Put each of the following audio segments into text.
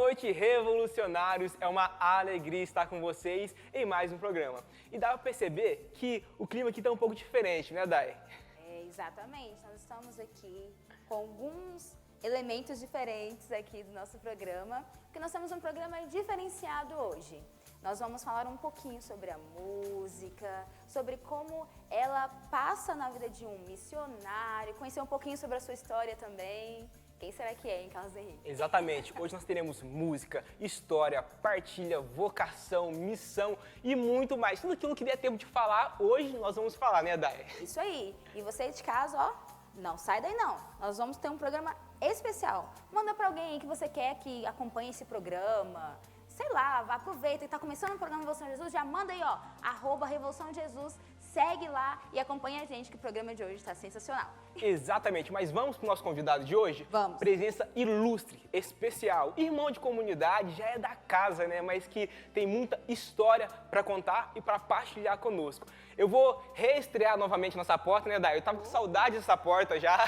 noite, revolucionários! É uma alegria estar com vocês em mais um programa. E dá pra perceber que o clima aqui tá um pouco diferente, né, Dai? Exatamente. Nós estamos aqui com alguns elementos diferentes aqui do nosso programa, porque nós temos um programa diferenciado hoje. Nós vamos falar um pouquinho sobre a música, sobre como ela passa na vida de um missionário, conhecer um pouquinho sobre a sua história também. Quem será que é, hein, Carlos Henrique? Exatamente. Hoje nós teremos música, história, partilha, vocação, missão e muito mais. Tudo aquilo que der tempo de falar, hoje nós vamos falar, né, Dai? Isso aí. E você de casa, ó, não sai daí não. Nós vamos ter um programa especial. Manda pra alguém aí que você quer que acompanhe esse programa. Sei lá, aproveita e tá começando o programa Revolução Jesus, já manda aí, ó, @Revolução Jesus, segue lá e acompanha a gente que o programa de hoje está sensacional. Exatamente, mas vamos pro nosso convidado de hoje? Vamos. Presença ilustre, especial, irmão de comunidade, já é da casa, né, mas que tem muita história para contar e para partilhar conosco. Eu vou reestrear novamente nossa porta, né, Dai? Eu tava com saudade dessa porta já.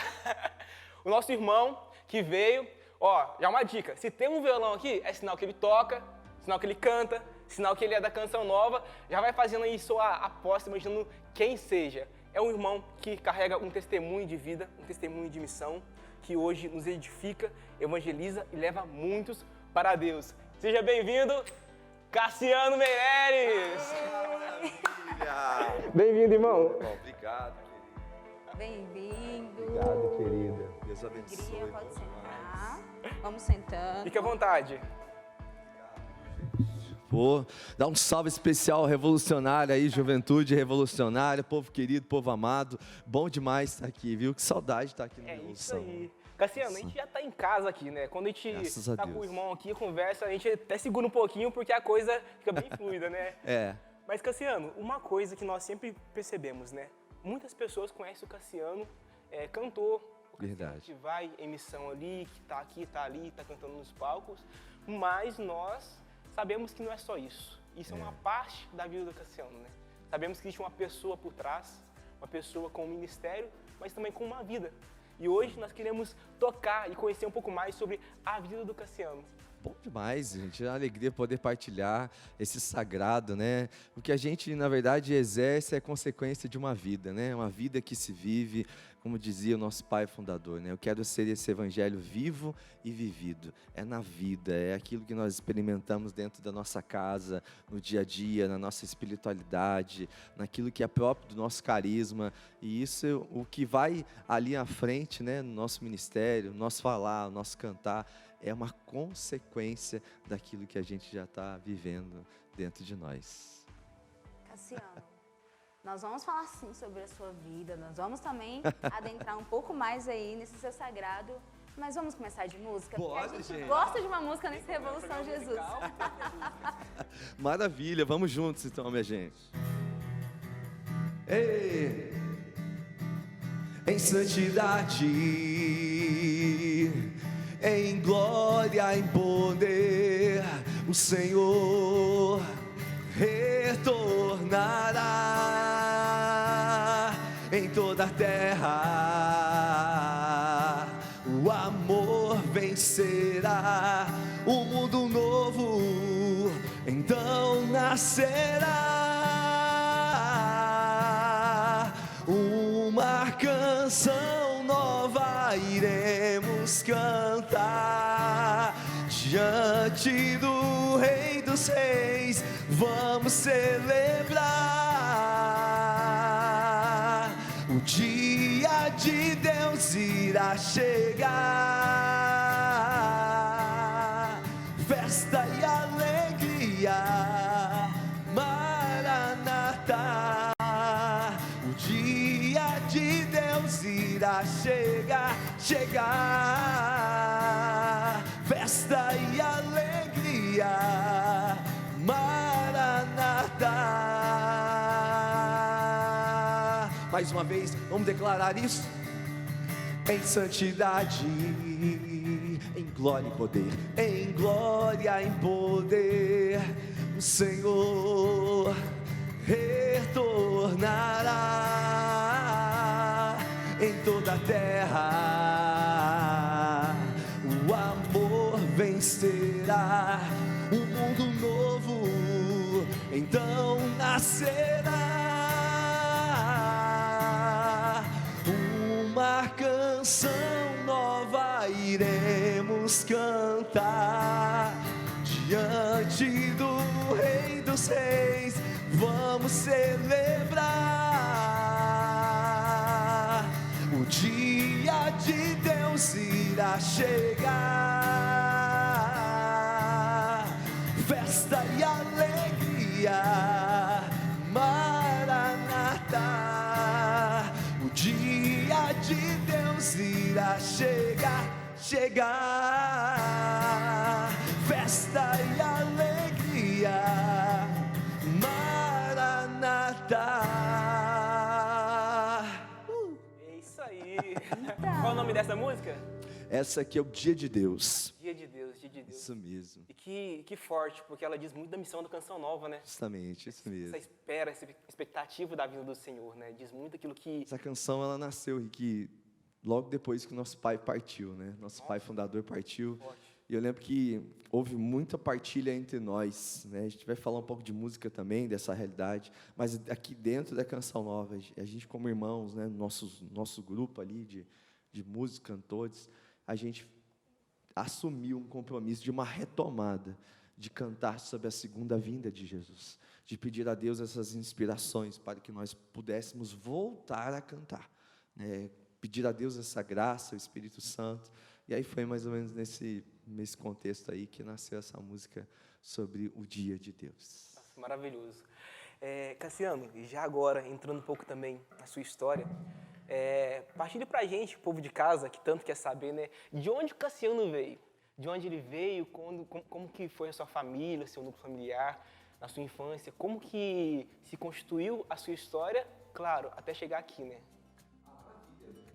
O nosso irmão que veio, ó, já uma dica, se tem um violão aqui, é sinal que ele toca, sinal que ele canta, sinal que ele é da Canção Nova, já vai fazendo aí sua aposta, imaginando quem seja. É um irmão que carrega um testemunho de vida, um testemunho de missão, que hoje nos edifica, evangeliza e leva muitos para Deus. Seja bem-vindo, Cassiano Meireles! Bem-vindo, irmão! Bom, obrigado, querida. Bem-vindo. Obrigado, querida. Deus abençoe. Alegria, pode sentar. Vamos sentando. Fique à vontade. Pô, dá um salve especial revolucionário aí, juventude revolucionária, povo querido, povo amado. Bom demais estar aqui, viu? Que saudade de estar aqui no É isso Revolução. aí. Cassiano, a gente já tá em casa aqui, né? Quando a gente Graças a tá com o Deus. irmão aqui, conversa, a gente até segura um pouquinho porque a coisa fica bem fluida, né? É. Mas, Cassiano, uma coisa que nós sempre percebemos, né? Muitas pessoas conhecem o Cassiano, cantor. O Cassiano Verdade. que vai em missão ali, que tá aqui, tá ali, tá cantando nos palcos. Mas nós sabemos que não é só isso. Isso é uma parte da vida do Cassiano, né? Sabemos que existe uma pessoa por trás, uma pessoa com um ministério, mas também com uma vida. E hoje nós queremos tocar e conhecer um pouco mais sobre a vida do Cassiano. Bom demais, gente. É uma alegria poder partilhar esse sagrado, né? O que a gente, na verdade, exerce é consequência de uma vida, né? Uma vida que se vive, como dizia o nosso pai fundador, né? Eu quero ser esse evangelho vivo e vivido. É na vida, é aquilo que nós experimentamos dentro da nossa casa, no dia a dia, na nossa espiritualidade, naquilo que é próprio do nosso carisma. E isso é o que vai ali à frente, né? No nosso ministério, no nosso falar, no nosso cantar, é uma consequência daquilo que a gente já está vivendo dentro de nós. Cassiano, nós vamos falar sim sobre a sua vida, nós vamos também adentrar um pouco mais aí nesse seu sagrado, mas vamos começar de música? Porque a Bora, gente gente. gosta de uma música nesse Revolução Jesus. Maravilha, vamos juntos então, minha gente. Ei, em santidade, em glória, em poder, o Senhor retornará em toda a terra. O amor vencerá, o mundo novo então nascerá. Uma canção nova iremos cantar diante do Rei dos Reis, vamos celebrar. O dia de Deus irá chegar, festa e alegria, Maranatá. O dia de Deus irá chegar, festa e alegria, Maranatá. Mais uma vez, vamos declarar isso. Em santidade, em glória e poder, em glória e poder, o Senhor retornará em toda a terra. O amor vem vencerá, um mundo novo então nascerá. Uma canção nova iremos cantar diante do Rei dos Reis, vamos celebrar. O dia de Deus irá chegar, festa e alegria, Maranata. O dia de Deus irá chegar, festa e alegria, Maranata. É isso aí. Qual o nome dessa música? Essa aqui é o Dia de Deus. Dia de Deus, Dia de Deus. Isso mesmo. E que forte, porque ela diz muito da missão da Canção Nova, né? Justamente, isso mesmo. Essa espera, essa expectativa da vida do Senhor, né? Diz muito aquilo que... Essa canção, ela nasceu, Rick, logo depois que o nosso pai partiu, né? Nosso pai fundador partiu. Forte. E eu lembro que houve muita partilha entre nós, né? A gente vai falar um pouco de música também, dessa realidade, mas aqui dentro da Canção Nova, a gente como irmãos, né? Nosso grupo ali de músicos, cantores, a gente assumiu um compromisso de uma retomada, de cantar sobre a segunda vinda de Jesus, de pedir a Deus essas inspirações para que nós pudéssemos voltar a cantar, né? Pedir a Deus essa graça, o Espírito Santo. E aí foi mais ou menos nesse contexto aí que nasceu essa música sobre o dia de Deus. Nossa, maravilhoso. Cassiano, já agora, entrando um pouco também na sua história, partilhe pra gente, povo de casa, que tanto quer saber, né? De onde o Cassiano veio? De onde ele veio? Como que foi a sua família, seu núcleo familiar, na sua infância? Como que se constituiu a sua história, claro, até chegar aqui, né?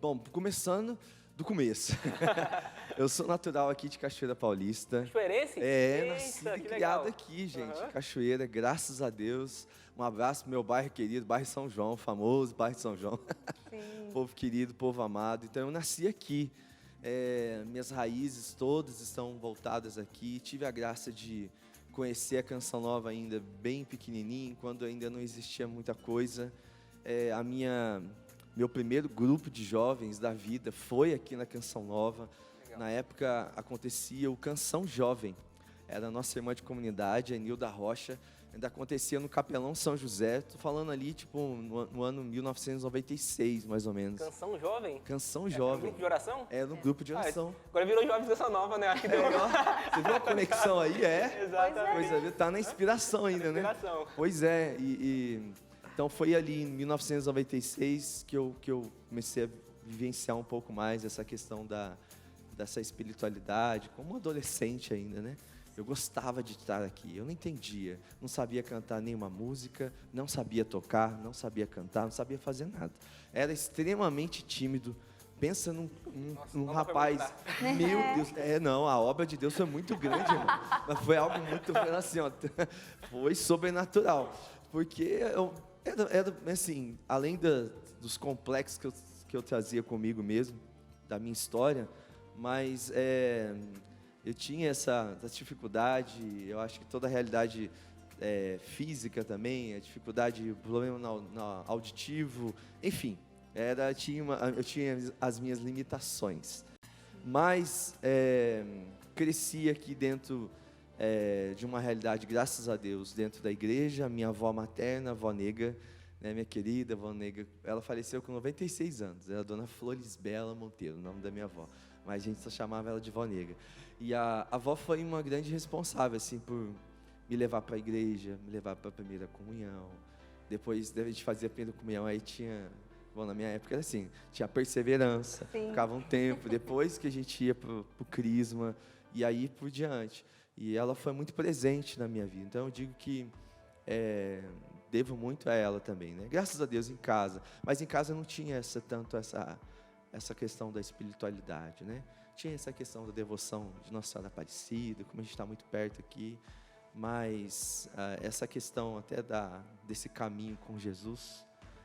Bom, começando do começo. Eu sou natural aqui de Cachoeira Paulista. Cachoeirense? Nascido e que criado legal. aqui, gente. Uhum. Cachoeira, graças a Deus. Um abraço pro meu bairro querido, bairro São João, famoso bairro São João. Sim. Povo querido, povo amado. Então eu nasci aqui. Minhas raízes todas estão voltadas aqui. Tive a graça de conhecer a Canção Nova ainda bem pequenininho, quando ainda não existia muita coisa. Meu primeiro grupo de jovens da vida foi aqui na Canção Nova. Legal. Na época acontecia o Canção Jovem. Era a nossa irmã de comunidade, a Nilda Rocha. Ainda acontecia no Capelão São José. Estou falando ali, tipo, no ano 1996, mais ou menos. Canção Jovem? Canção Um Jovem. grupo de oração? É, no grupo de oração. Agora virou Jovens Canção Nova, né? Acho que deu. Você viu a conexão aí? Exatamente. Pois é, tá na inspiração ainda, né? Inspiração. Pois é, então foi ali em 1996 que eu comecei a vivenciar um pouco mais essa questão dessa espiritualidade, como adolescente ainda, né? Eu gostava de estar aqui, eu não entendia, não sabia cantar nenhuma música, não sabia tocar, não sabia cantar, não sabia fazer nada. Era extremamente tímido. Pensa num não rapaz, dá pra meu Deus, não, a obra de Deus foi muito grande, irmão. Mas foi algo muito, assim, ó, foi sobrenatural, porque era assim, além dos complexos que eu trazia comigo mesmo, da minha história, mas eu tinha essa dificuldade, eu acho que toda a realidade física também, a dificuldade, o problema no auditivo, enfim, eu tinha as minhas limitações. Mas cresci aqui dentro de uma realidade, graças a Deus, dentro da igreja. Minha avó materna, a avó Nega, né, minha querida avó Nega, ela faleceu com 96 anos, era a dona Florisbela Monteiro, o nome da minha avó, mas a gente só chamava ela de vó Nega. E a avó foi uma grande responsável, assim, por me levar para a igreja, me levar para a primeira comunhão. Depois a gente fazia a primeira comunhão, aí tinha... Bom, na minha época era assim, tinha perseverança, Sim. ficava um tempo, depois que a gente ia pro crisma, e aí por diante. E ela foi muito presente na minha vida, então eu digo que devo muito a ela também, né? Graças a Deus em casa, mas em casa não tinha tanto essa questão da espiritualidade, né? Tinha essa questão da devoção de Nossa Senhora Aparecida, como a gente está muito perto aqui, mas essa questão até desse caminho com Jesus,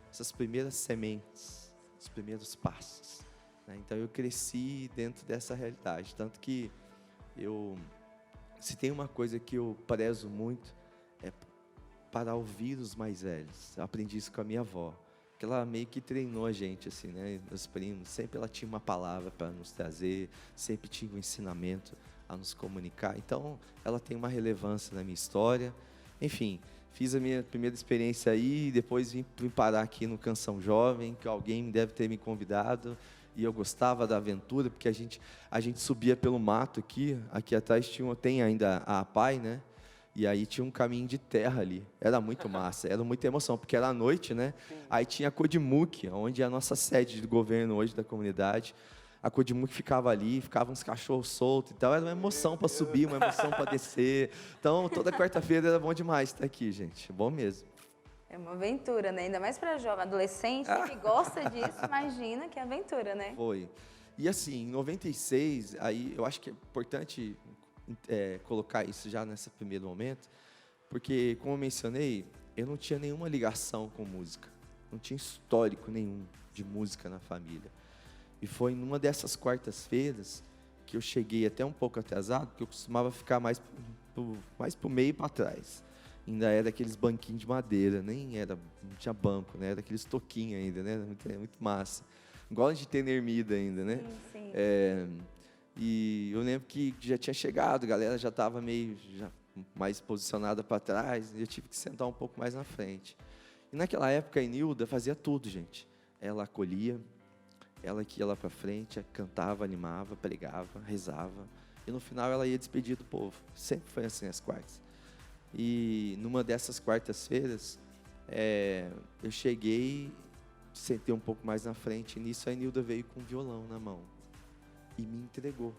essas primeiras sementes, os primeiros passos, né? Então eu cresci dentro dessa realidade, tanto que eu se tem uma coisa que eu prezo muito, é para ouvir os mais velhos. Eu aprendi isso com a minha avó, que ela meio que treinou a gente, assim, né? Meus primos, sempre ela tinha uma palavra para nos trazer, sempre tinha um ensinamento a nos comunicar. Então, ela tem uma relevância na minha história. Enfim, fiz a minha primeira experiência aí, depois vim parar aqui no Canção Jovem, que alguém deve ter me convidado, e eu gostava da aventura, porque a gente subia pelo mato aqui atrás tem ainda a APAI, né? E aí tinha um caminho de terra ali, era muito massa, era muita emoção, porque era à noite, né? Aí tinha a Codimuc, onde é a nossa sede de governo hoje da comunidade. A Codimuc ficava ali, ficavam uns cachorros soltos e tal, era uma emoção para subir, uma emoção para descer. Então, toda quarta-feira era bom demais estar aqui, gente, bom mesmo. É uma aventura, né? Ainda mais para jovem, adolescente que gosta disso, imagina que aventura, né? Foi. E assim, em 96, aí eu acho que é importante colocar isso já nesse primeiro momento, porque, como eu mencionei, eu não tinha nenhuma ligação com música, não tinha histórico nenhum de música na família. E foi numa dessas quartas-feiras que eu cheguei até um pouco atrasado, porque eu costumava ficar mais pro meio e para trás. Ainda era aqueles banquinhos de madeira, não tinha banco, né? Era aqueles toquinhos ainda, né? Muito massa. Igual de ter ermida ainda, né? Sim. E eu lembro que já tinha chegado, a galera já estava meio mais posicionada para trás, e eu tive que sentar um pouco mais na frente. E naquela época a Enilda fazia tudo, gente. Ela acolhia, ela que ia lá para frente, cantava, animava, pregava, rezava. E no final ela ia despedir do povo. Sempre foi assim as quartas. E numa dessas quartas-feiras, eu cheguei, sentei um pouco mais na frente, e nisso a Enilda veio com um violão na mão e me entregou.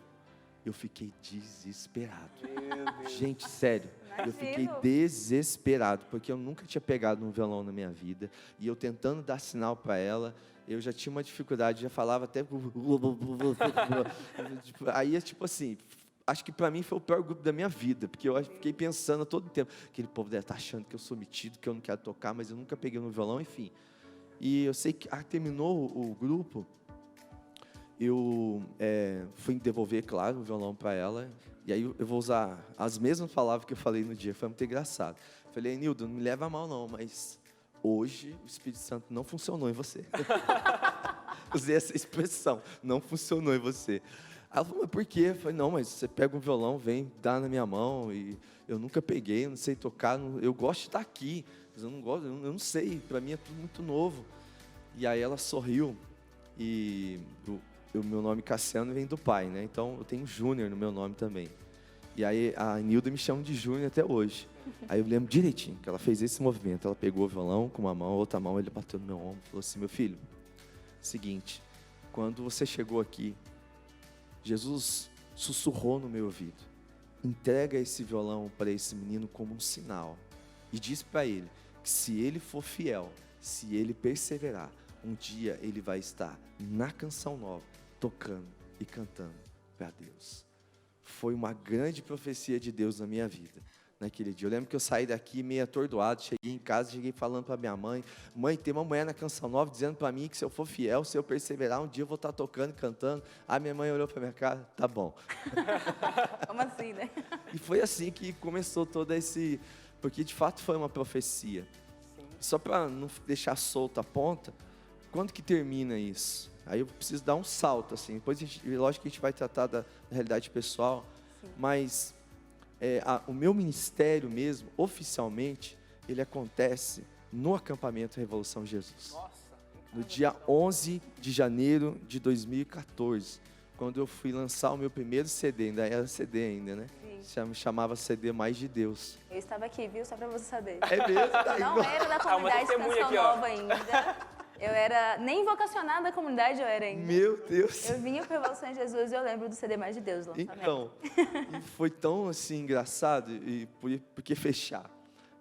Eu fiquei desesperado. Gente, sério, eu fiquei desesperado, porque eu nunca tinha pegado um violão na minha vida, e eu tentando dar sinal para ela, eu já tinha uma dificuldade, já falava até... Aí, tipo assim, acho que para mim foi o pior grupo da minha vida, porque eu fiquei pensando todo o tempo, aquele povo deve estar achando que eu sou metido, que eu não quero tocar, mas eu nunca peguei no violão, enfim. E eu sei que terminou o grupo, eu fui devolver, claro, o violão para ela, e aí eu vou usar as mesmas palavras que eu falei no dia, foi muito engraçado. Falei, Nildo, não me leva a mal não, mas hoje o Espírito Santo não funcionou em você. Usei essa expressão, não funcionou em você. Ela falou, mas por quê? Eu falei, não, mas você pega um violão, vem, dá na minha mão, e eu nunca peguei, eu não sei tocar, eu gosto de estar aqui, mas eu não gosto, eu não sei, para mim é tudo muito novo. E aí ela sorriu, e o meu nome Cassiano vem do pai, né? Então eu tenho Júnior no meu nome também. E aí a Nilda me chama de Júnior até hoje. Aí eu lembro direitinho que ela fez esse movimento, ela pegou o violão com uma mão, a outra mão ele bateu no meu ombro, falou assim, meu filho, seguinte, quando você chegou aqui, Jesus sussurrou no meu ouvido, entrega esse violão para esse menino como um sinal e diz para ele que se ele for fiel, se ele perseverar, um dia ele vai estar na Canção Nova, tocando e cantando para Deus. Foi uma grande profecia de Deus na minha vida, naquele dia. Eu lembro que eu saí daqui meio atordoado, cheguei em casa, cheguei falando para minha mãe, tem uma mulher na Canção Nova dizendo para mim que se eu for fiel, se eu perseverar, um dia eu vou estar tocando e cantando. A minha mãe olhou para minha cara, tá bom. Como assim, né? E foi assim que começou todo esse... Porque de fato foi uma profecia. Sim. Só para não deixar solta a ponta, quando que termina isso? Aí eu preciso dar um salto, assim. Depois, lógico que a gente vai tratar da realidade pessoal, sim, mas o meu ministério mesmo, oficialmente, ele acontece no acampamento Revolução Jesus. Nossa, no dia 11 de janeiro de 2014, quando eu fui lançar o meu primeiro CD, ainda era CD ainda, né? Sim. Chamava CD Mais de Deus. Eu estava aqui, viu? Só para você saber. É mesmo? Não era da comunidade Canção Nova ainda. Eu era, nem vocacionada da comunidade eu era ainda. Meu Deus. Eu vinha para Revolução de Jesus e eu lembro do CD Mais de Deus, lançamento. Então, e foi tão assim engraçado, e por que fechar?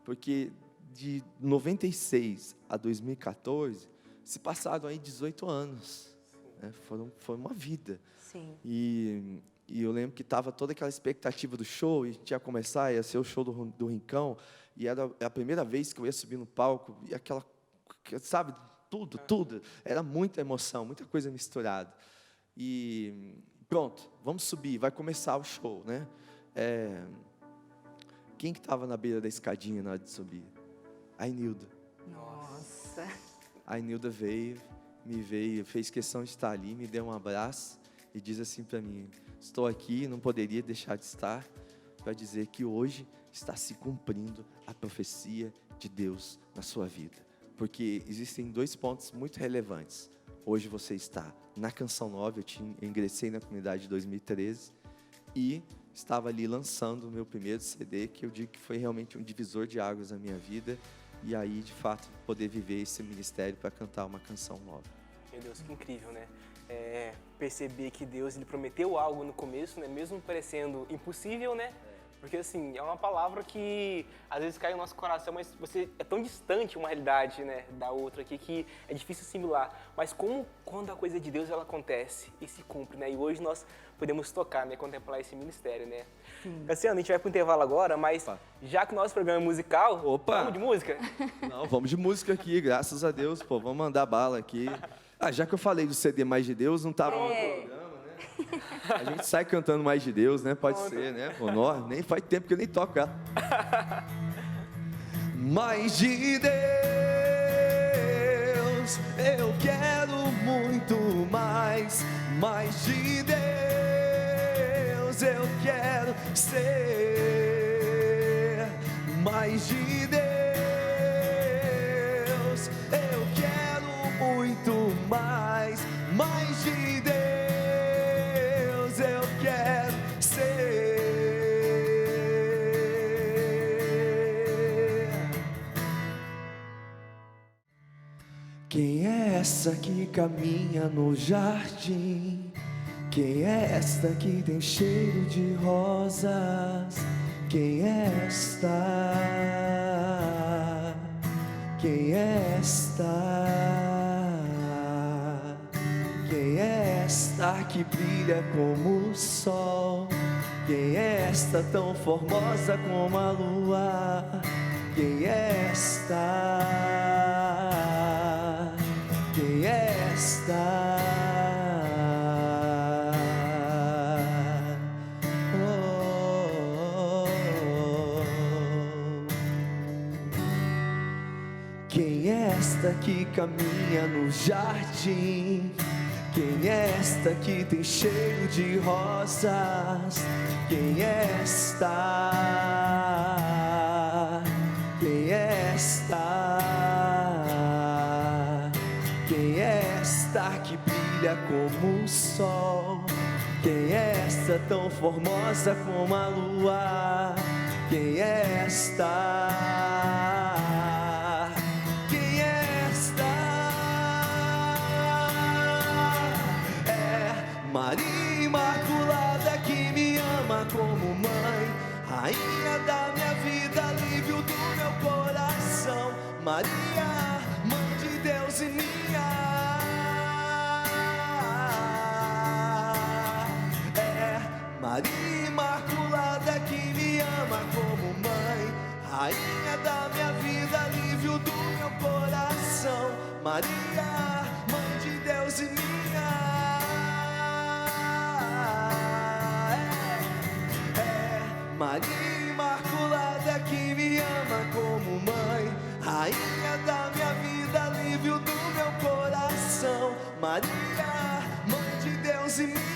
Porque de 96 a 2014, se passaram aí 18 anos. Né? Foi uma vida. Sim. E eu lembro que estava toda aquela expectativa do show, e ia começar, ia ser o show do Rincão, e era a primeira vez que eu ia subir no palco, e aquela, sabe... Tudo, era muita emoção, muita coisa misturada. E pronto, vamos subir, vai começar o show, né? Quem que estava na beira da escadinha na hora de subir? A Inilda. Nossa. A Inilda veio, fez questão de estar ali, me deu um abraço e diz assim para mim: estou aqui, não poderia deixar de estar, para dizer que hoje está se cumprindo a profecia de Deus na sua vida. Porque existem 2 pontos muito relevantes. Hoje você está na Canção Nova, eu ingressei na comunidade em 2013 e estava ali lançando o meu primeiro CD, que eu digo que foi realmente um divisor de águas na minha vida. E aí, de fato, poder viver esse ministério para cantar uma canção nova. Meu Deus, que incrível, né? Perceber que Deus ele prometeu algo no começo, né? Mesmo parecendo impossível, né? Porque, assim, é uma palavra que às vezes cai no nosso coração, mas você é tão distante uma realidade, né, da outra aqui, que é difícil assimilar. Mas como quando a coisa de Deus, ela acontece e se cumpre, né? E hoje nós podemos tocar, né, contemplar esse ministério, né? Cassiano, a gente vai pro intervalo agora, mas já que o nosso programa é musical, vamos de música? Não, vamos de música aqui, graças a Deus, pô, vamos mandar bala aqui. Já que eu falei do CD Mais de Deus, não estava no programa, né? A gente sai cantando Mais de Deus, né? Pode ser, né? Pô, nem faz tempo que eu nem toco ela. Mais de Deus, eu quero muito mais. Mais de Deus, eu quero ser. Mais de Deus, eu quero muito mais. Mais de Deus, eu quero ser. Quem é essa que caminha no jardim? Quem é esta que tem cheiro de rosas? Quem é esta? Quem é esta? Quem é esta que brilha como o sol? Quem é esta tão formosa como a lua? Quem é esta? Quem é esta? Quem é esta que caminha no jardim? Quem é esta que tem cheiro de rosas? Quem é esta? Quem é esta? Quem é esta que brilha como o sol? Quem é esta tão formosa como a lua? Quem é esta? Quem é esta? É Maria Imaculada que me ama como mãe, rainha da minha vida, alívio do meu coração. Maria, mãe de Deus e minha. É Maria Imaculada que me ama como mãe, rainha da minha vida, alívio do meu coração. Maria, mãe de Deus e minha. Maria Imaculada que me ama como mãe, rainha da minha vida, alívio do meu coração. Maria, mãe de Deus e minha.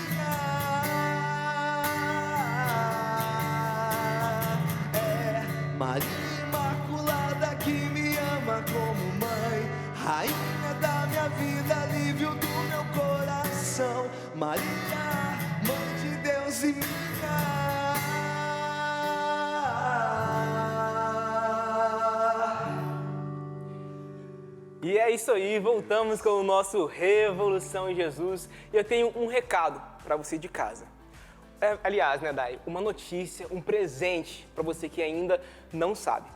Maria Imaculada que me ama como mãe, rainha da minha vida, alívio do meu coração. Maria, mãe de Deus e minha. E é isso aí, voltamos com o nosso Revolução em Jesus. E eu tenho um recado para você de casa. Aliás, né, Dai, uma notícia, um presente para você que ainda não sabe.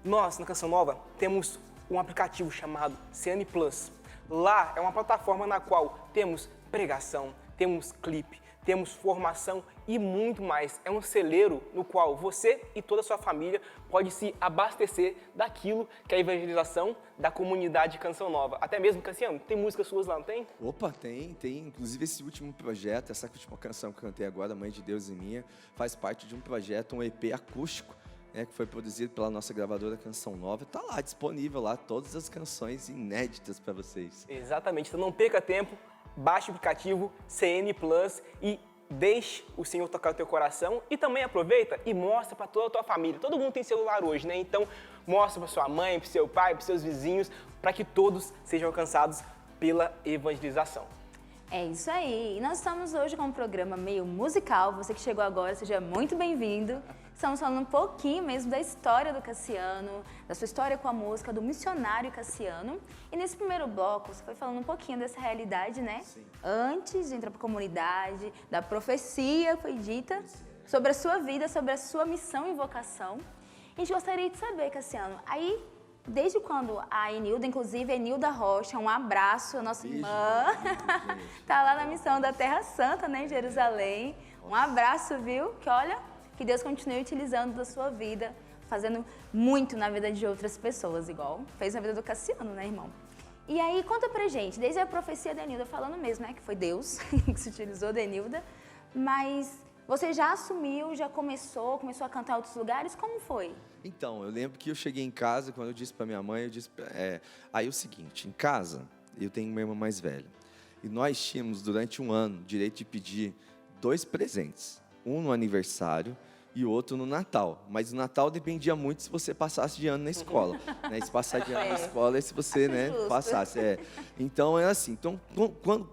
Nós, na Canção Nova, temos um aplicativo chamado CN Plus. Lá é uma plataforma na qual temos pregação, temos clipe, temos formação e muito mais. É um celeiro no qual você e toda a sua família pode se abastecer daquilo que é a evangelização da comunidade Canção Nova. Até mesmo, Cassiano, tem músicas suas lá, não tem? Opa, tem. Inclusive esse último projeto, essa última canção que eu cantei agora, Mãe de Deus e Minha, faz parte de um projeto, um EP acústico, né, que foi produzido pela nossa gravadora Canção Nova. Está lá, disponível lá, todas as canções inéditas para vocês. Exatamente, então não perca tempo, baixe o aplicativo CN Plus e deixe o Senhor tocar o teu coração e também aproveita e mostra para toda a tua família. Todo mundo tem celular hoje, né? Então mostra para sua mãe, para seu pai, para seus vizinhos, para que todos sejam alcançados pela evangelização. É isso aí. E nós estamos hoje com um programa meio musical. Você que chegou agora, seja muito bem-vindo. Estamos falando um pouquinho mesmo da história do Cassiano, da sua história com a música, do missionário Cassiano. E nesse primeiro bloco, você foi falando um pouquinho dessa realidade, né? Sim. Antes de entrar para a comunidade, da profecia foi dita, sobre a sua vida, sobre a sua missão e vocação. A gente gostaria de saber, Cassiano, aí, desde quando a Enilda, inclusive a Enilda Rocha, um abraço, a nossa irmã, tá lá na missão da Terra Santa, né, em Jerusalém. Um abraço, viu? Que olha, que Deus continue utilizando da sua vida, fazendo muito na vida de outras pessoas, igual fez na vida do Cassiano, né, irmão? E aí, conta pra gente, desde a profecia da Enilda, falando mesmo, né, que foi Deus que se utilizou da Enilda, mas você já assumiu, já começou a cantar em outros lugares, como foi? Então, eu lembro que eu cheguei em casa, quando eu disse para minha mãe, aí é o seguinte, em casa, eu tenho uma irmã mais velha, e nós tínhamos, durante um ano, direito de pedir 2 presentes, um no aniversário e outro no Natal, mas o Natal dependia muito se você passasse de ano na escola, né? Se passar de ano na escola é se você, né, passasse. Então, era assim, então,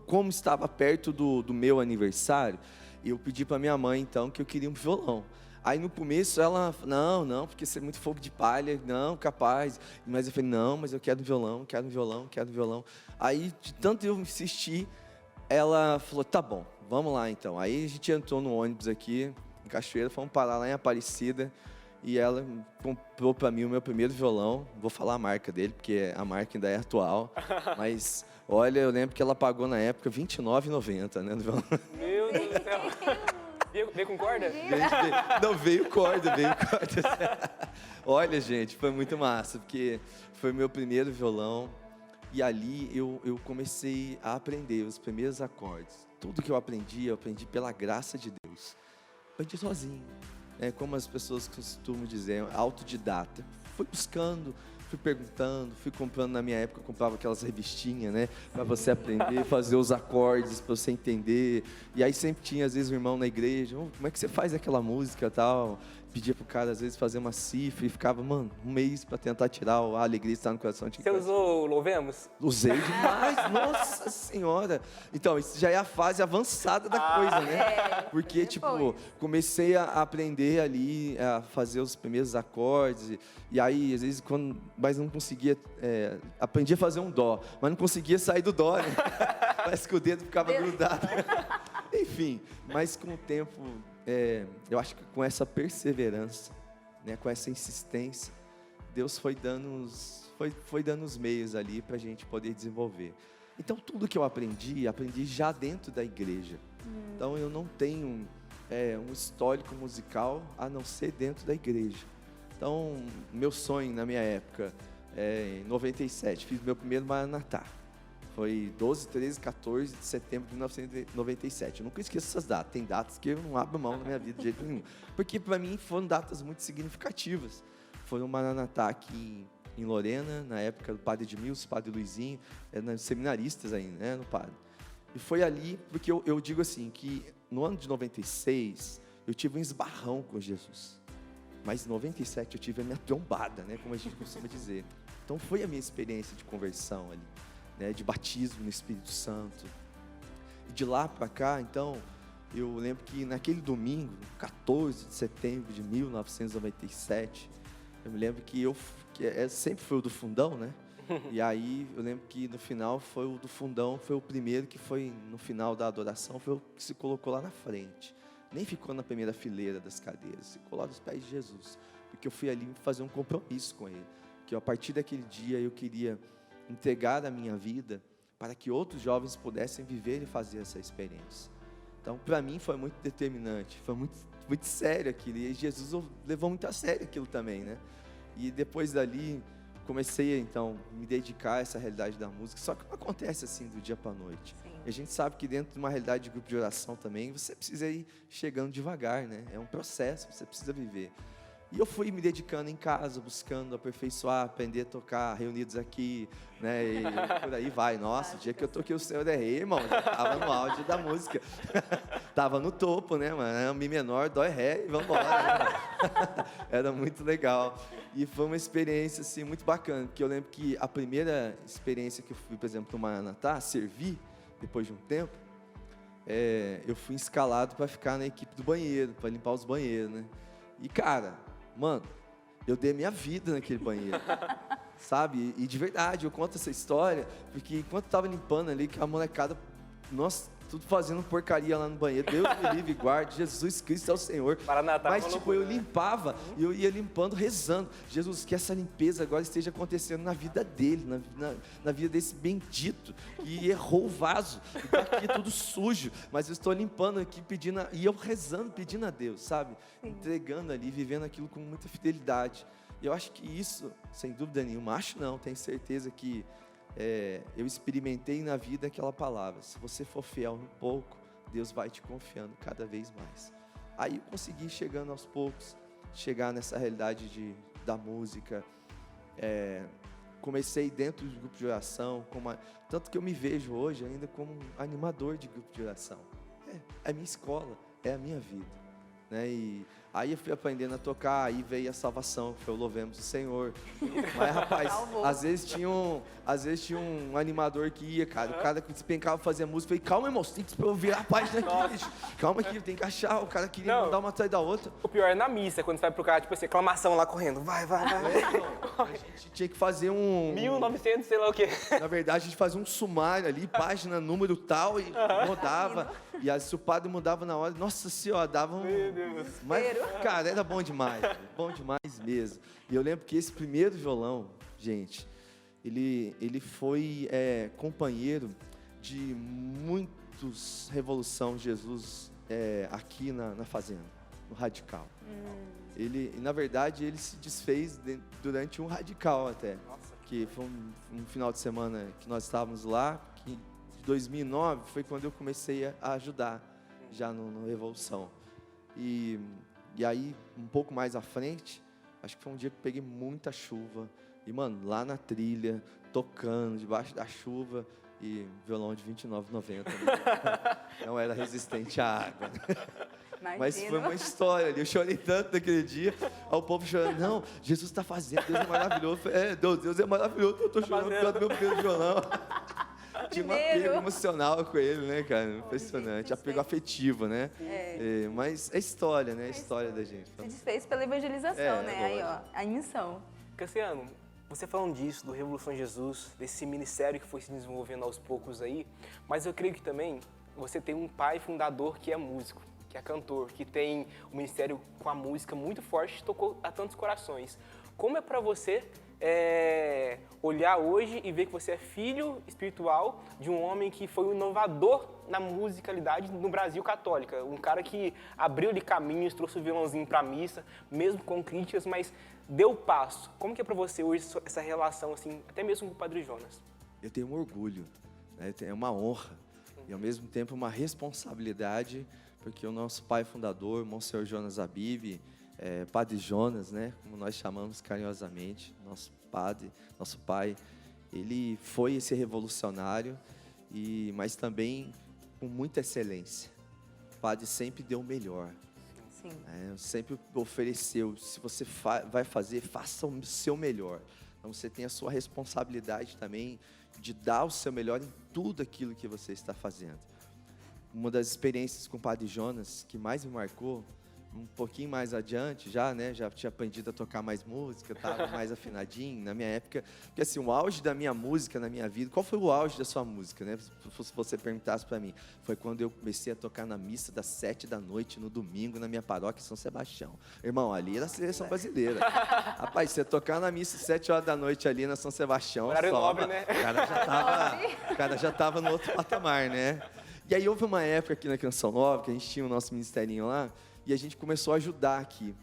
como estava perto do meu aniversário, eu pedi para minha mãe, então, que eu queria um violão. Aí no começo ela, não, porque isso é muito fogo de palha, não, capaz. Mas eu falei, não, mas eu quero um violão, quero um violão, quero um violão. Aí, de tanto eu insistir, ela falou, tá bom, vamos lá então. Aí a gente entrou no ônibus aqui, em Cachoeira, fomos parar lá em Aparecida, e ela comprou para mim o meu primeiro violão. Vou falar a marca dele, porque a marca ainda é atual. Mas, olha, eu lembro que ela pagou na época R$ 29,90, né, no violão. Meu Deus do céu. Veio com corda? Não, veio corda. Olha, gente, foi muito massa, porque foi meu primeiro violão. E ali eu comecei a aprender os primeiros acordes. Tudo que eu aprendi pela graça de Deus. Aprendi sozinho, né? Como as pessoas costumam dizer, autodidata. Fui buscando, fui perguntando, fui comprando. Na minha época eu comprava aquelas revistinhas, né, para você aprender, fazer os acordes, para você entender. E aí sempre tinha, às vezes, um irmão na igreja, como é que você faz aquela música e tal? Pedia pro cara, às vezes, fazer uma cifra e ficava, mano, um mês para tentar tirar a alegria que está no coração. Você usou o Louvemos? Usei demais, nossa senhora. Então, isso já é a fase avançada da coisa, né? Porque, tipo, comecei a aprender ali, a fazer os primeiros acordes. E aí, às vezes, mas não conseguia... aprendi a fazer um dó, mas não conseguia sair do dó, né? Parece que o dedo ficava grudado. Enfim, mas com o tempo... eu acho que com essa perseverança, né, com essa insistência, Deus foi dando os meios ali para a gente poder desenvolver. Então, tudo que eu aprendi já dentro da igreja. Então, eu não tenho um histórico musical a não ser dentro da igreja. Então, meu sonho na minha época, em 97, fiz meu primeiro Maranatá. Foi 12, 13, 14 de setembro de 1997. Eu nunca esqueço essas datas. Tem datas que eu não abro mão na minha vida de jeito nenhum. Porque, para mim, foram datas muito significativas. Foi um Maranatá aqui em Lorena, na época do padre Edmilson, padre Luizinho, eram seminaristas ainda, né, no padre. E foi ali, porque eu digo assim, que no ano de 96, eu tive um esbarrão com Jesus. Mas em 97 eu tive a minha trombada, né, como a gente costuma dizer. Então, foi a minha experiência de conversão ali. Né, de batismo no Espírito Santo. E de lá para cá, então, eu lembro que naquele domingo, 14 de setembro de 1997, eu me lembro que sempre foi o do fundão, né? E aí, eu lembro que no final, foi o do fundão, foi o primeiro que foi, no final da adoração, foi o que se colocou lá na frente. Nem ficou na primeira fileira das cadeiras, ficou lá dos pés de Jesus. Porque eu fui ali fazer um compromisso com ele. Que a partir daquele dia, eu queria entregar a minha vida para que outros jovens pudessem viver e fazer essa experiência. Então, para mim, foi muito determinante, foi muito sério aquilo. E Jesus levou muito a sério aquilo também, né? E depois dali, comecei, então, me dedicar a essa realidade da música. Só que não acontece assim do dia para a noite. Sim. E a gente sabe que dentro de uma realidade de grupo de oração também, você precisa ir chegando devagar, né? É um processo, você precisa viver. E eu fui me dedicando em casa, buscando aperfeiçoar, aprender a tocar, reunidos aqui, né? E por aí vai. Nossa, o dia que eu toquei o Senhor é Rei, irmão, já tava no auge da música. Tava no topo, né, mano? Era um Mi menor, dó, Ré e vamos embora. Era muito legal. E foi uma experiência, assim, muito bacana, porque eu lembro que a primeira experiência que eu fui, por exemplo, no Maranatá, servir, depois de um tempo, eu fui escalado para ficar na equipe do banheiro, para limpar os banheiros, né? E, cara, mano, eu dei minha vida naquele banheiro, sabe? E de verdade, eu conto essa história, porque enquanto eu tava limpando ali, que a molecada, nossa, tudo fazendo porcaria lá no banheiro, Deus me livre e guarde, Jesus Cristo é o Senhor. Maranatá, Mas, tipo, eu limpava, e eu ia limpando, rezando. Jesus, que essa limpeza agora esteja acontecendo na vida dele, na vida desse bendito, que errou o vaso, e tá aqui tudo sujo, mas eu estou limpando aqui, e eu rezando, pedindo a Deus, sabe? Sim. Entregando ali, vivendo aquilo com muita fidelidade. E eu acho que isso, sem dúvida nenhuma, acho não, tenho certeza que eu experimentei na vida aquela palavra: se você for fiel no pouco, Deus vai te confiando cada vez mais. Aí eu consegui, chegando aos poucos, chegar nessa realidade da música. Comecei dentro do grupo de oração, tanto que eu me vejo hoje ainda como um animador de grupo de oração. É a minha escola, é a minha vida, né? E aí eu fui aprendendo a tocar, aí veio a salvação, foi o Louvemos o Senhor. Mas, rapaz, às vezes tinha um animador que ia, cara, o cara que despencava fazer música, eu falei: calma, irmão, você tem que virar a página aqui, bicho. Calma aqui, tem que achar, o cara queria mandar uma atrás da outra. O pior é na missa, quando você vai pro cara, tipo assim, aclamação lá correndo, vai. A gente tinha que fazer 1900, sei lá o quê. Na verdade, a gente fazia um sumário ali, página, número tal, e rodava. E aí, se o padre mudava na hora, nossa senhora, dava um... Meu Deus. Mas, cara, era bom demais mesmo. E eu lembro que esse primeiro violão, gente, ele foi companheiro de muitos Revolução Jesus aqui na Fazenda, no Radical. Na verdade, ele se desfez durante um Radical até. Nossa. Que foi um final de semana que nós estávamos lá, que de 2009 foi quando eu comecei a ajudar já no Revolução. E aí, um pouco mais à frente, acho que foi um dia que eu peguei muita chuva. E, mano, lá na trilha, tocando, debaixo da chuva, e violão de R$29,90. Né? Não era resistente à água. Mas foi uma história ali. Eu chorei tanto naquele dia. Aí o povo chorando: não, Jesus está fazendo, Deus é maravilhoso. Deus é maravilhoso, eu estou chorando por causa do meu primeiro violão. Tinha um apego emocional com ele, né, cara? Impressionante. Apego afetivo, né? Mas é história, né? É história da gente. Se desfez pela evangelização, né? Aí, ó, a missão. Cassiano, você falando disso, do Revolução Jesus, desse ministério que foi se desenvolvendo aos poucos aí, mas eu creio que também você tem um pai fundador que é músico, que é cantor, que tem um ministério com a música muito forte, que tocou a tantos corações. Como é pra você olhar hoje e ver que você é filho espiritual de um homem que foi um inovador na musicalidade no Brasil católica, um cara que abriu-lhe caminhos, trouxe o violãozinho pra missa, mesmo com críticas, mas deu passo. Como que é pra você hoje essa relação, assim, até mesmo com o Padre Jonas? Eu tenho um orgulho, né? É uma honra e ao mesmo tempo uma responsabilidade, porque o nosso pai fundador, Monsenhor Jonas Abib, Padre Jonas, né, como nós chamamos carinhosamente, nosso pai, ele foi esse revolucionário, mas também com muita excelência. O padre sempre deu o melhor. Sim. Sempre ofereceu: se você vai fazer, faça o seu melhor. Então você tem a sua responsabilidade também de dar o seu melhor em tudo aquilo que você está fazendo. Uma das experiências com o Padre Jonas que mais me marcou, um pouquinho mais adiante já, né, já tinha aprendido a tocar mais música, estava mais afinadinho na minha época, porque assim, o auge da minha música na minha vida, qual foi o auge da sua música, né, se você perguntasse para mim, foi quando eu comecei a tocar na missa das 7 da noite, no domingo, na minha paróquia em São Sebastião. Irmão, ali era a seleção brasileira. Rapaz, você tocar na missa 7 horas da noite ali na São Sebastião, horário nobre, né? O cara já tava no outro patamar, né? E aí houve uma época aqui na Canção Nova, que a gente tinha o nosso ministerinho lá, e a gente começou a ajudar aqui,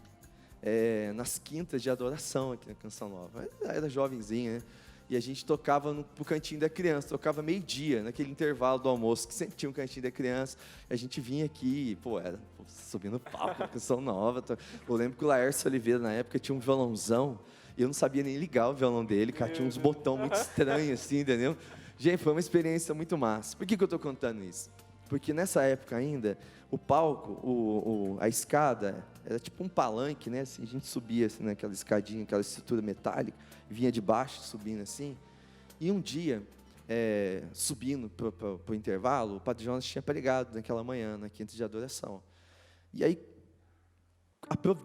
nas quintas de adoração aqui na Canção Nova. Eu era jovenzinho, né? E a gente tocava pro cantinho da criança, tocava meio-dia, naquele intervalo do almoço, que sempre tinha um cantinho da criança. A gente vinha aqui, era subindo no palco na Canção Nova. Eu lembro que o Laércio Oliveira, na época, tinha um violãozão, e eu não sabia nem ligar o violão dele, cara, tinha uns botões muito estranhos, assim, entendeu? Gente, foi uma experiência muito massa. Por que eu estou contando isso? Porque nessa época ainda, o palco, a escada, era tipo um palanque, né? Assim, a gente subia assim, naquela escadinha, aquela estrutura metálica, vinha de baixo, subindo assim. E um dia, subindo para o intervalo, o Padre Jonas tinha pregado naquela manhã, na quinta de adoração. E aí,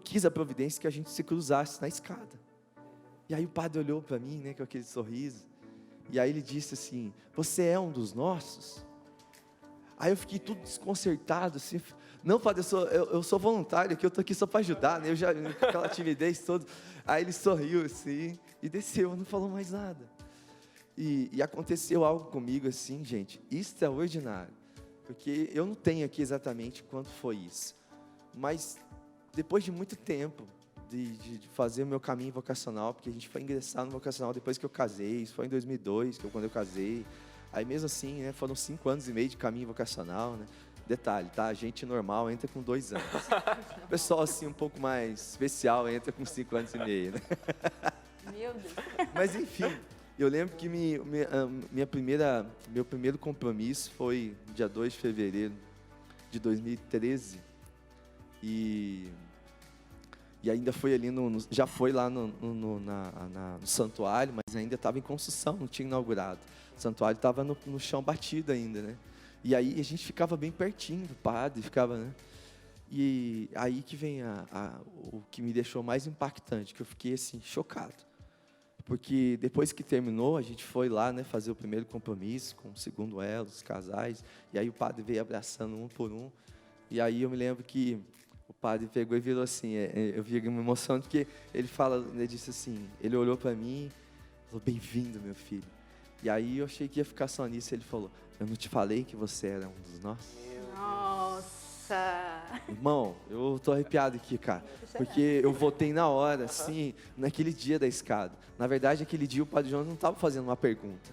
quis a providência que a gente se cruzasse na escada. E aí o padre olhou para mim, né, com aquele sorriso, e aí ele disse assim: você é um dos nossos? Aí eu fiquei tudo desconcertado, assim. Não, padre, eu sou voluntário, que eu estou aqui só para ajudar, né? Eu já, aquela timidez toda. Aí ele sorriu, assim, e desceu, não falou mais nada. E aconteceu algo comigo, assim, gente, extraordinário. Porque eu não tenho aqui exatamente quanto foi isso. Mas, depois de muito tempo de fazer o meu caminho vocacional, porque a gente foi ingressar no vocacional depois que eu casei, isso foi em 2002, quando eu casei. Aí mesmo assim, né, foram 5 anos e meio de caminho vocacional, né? Detalhe, tá? A gente normal entra com 2 anos. O pessoal assim um pouco mais especial entra com 5 anos e meio, né? Meu Deus. Mas enfim, eu lembro que meu primeiro compromisso foi no dia 2 de fevereiro de 2013. E ainda foi ali, já foi lá no santuário, mas ainda estava em construção, não tinha inaugurado. O santuário estava no chão batido ainda, né? E aí a gente ficava bem pertinho do padre, ficava, né? E aí que vem o que me deixou mais impactante, que eu fiquei assim, chocado. Porque depois que terminou, a gente foi lá, né, fazer o primeiro compromisso com o segundo elo, os casais, e aí o padre veio abraçando um por um. E aí eu me lembro que o padre pegou e virou assim, eu vi uma emoção, porque ele disse assim, ele olhou para mim, falou: bem-vindo, meu filho. E aí eu achei que ia ficar só nisso, ele falou: eu não te falei que você era um dos nossos? Nossa! Irmão, eu tô arrepiado aqui, cara, porque eu voltei na hora, assim, naquele dia da escada. Na verdade, aquele dia o Padre Jonas não estava fazendo uma pergunta,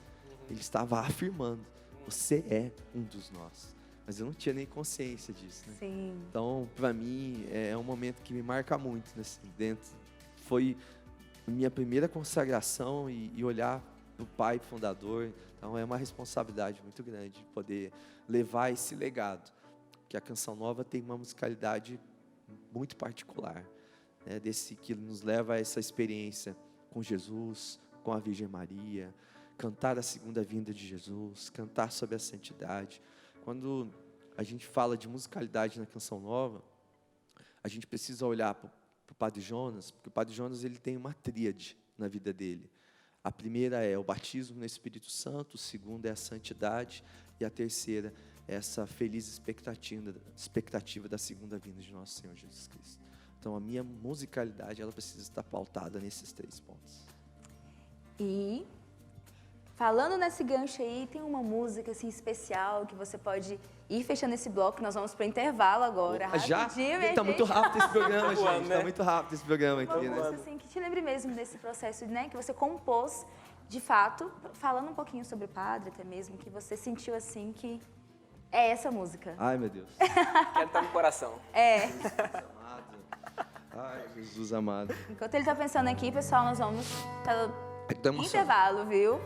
ele estava afirmando: você é um dos nossos. Mas eu não tinha nem consciência disso, né? Sim. Então, para mim, é um momento que me marca muito, né, assim, dentro. Foi minha primeira consagração e olhar para o Pai Fundador. Então, é uma responsabilidade muito grande poder levar esse legado. Porque a Canção Nova tem uma musicalidade muito particular, né, desse que nos leva a essa experiência com Jesus, com a Virgem Maria, cantar a segunda vinda de Jesus, cantar sobre a santidade. Quando a gente fala de musicalidade na Canção Nova, a gente precisa olhar para o Padre Jonas, porque o Padre Jonas ele tem uma tríade na vida dele. A primeira é o batismo no Espírito Santo, a segunda é a santidade, e a terceira é essa feliz expectativa da segunda vinda de nosso Senhor Jesus Cristo. Então, a minha musicalidade ela precisa estar pautada nesses 3 pontos. E falando nesse gancho aí, tem uma música assim especial que você pode ir fechando esse bloco. Nós vamos para o intervalo agora. Já? Está muito rápido esse programa, gente. Está muito rápido esse programa aqui, uma música assim, que te lembre mesmo desse processo, né, que você compôs, de fato, falando um pouquinho sobre o padre até mesmo, que você sentiu assim que é essa música. Ai, meu Deus. Quero estar no coração. Ai, Jesus amado. Enquanto ele está pensando aqui, pessoal, nós vamos pelo intervalo, viu?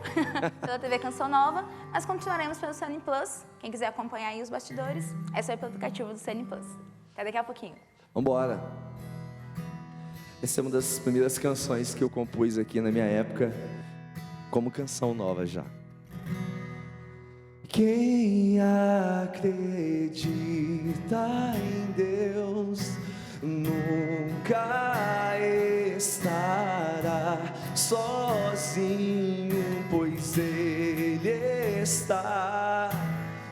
Pela TV Canção Nova. Nós continuaremos pelo CNN Plus. Quem quiser acompanhar aí os bastidores, é só ir pelo aplicativo do CNN Plus. Até daqui a pouquinho. Vambora. Essa é uma das primeiras canções que eu compus aqui na minha época, como Canção Nova já. Quem acredita em Deus nunca estará sozinho, pois Ele está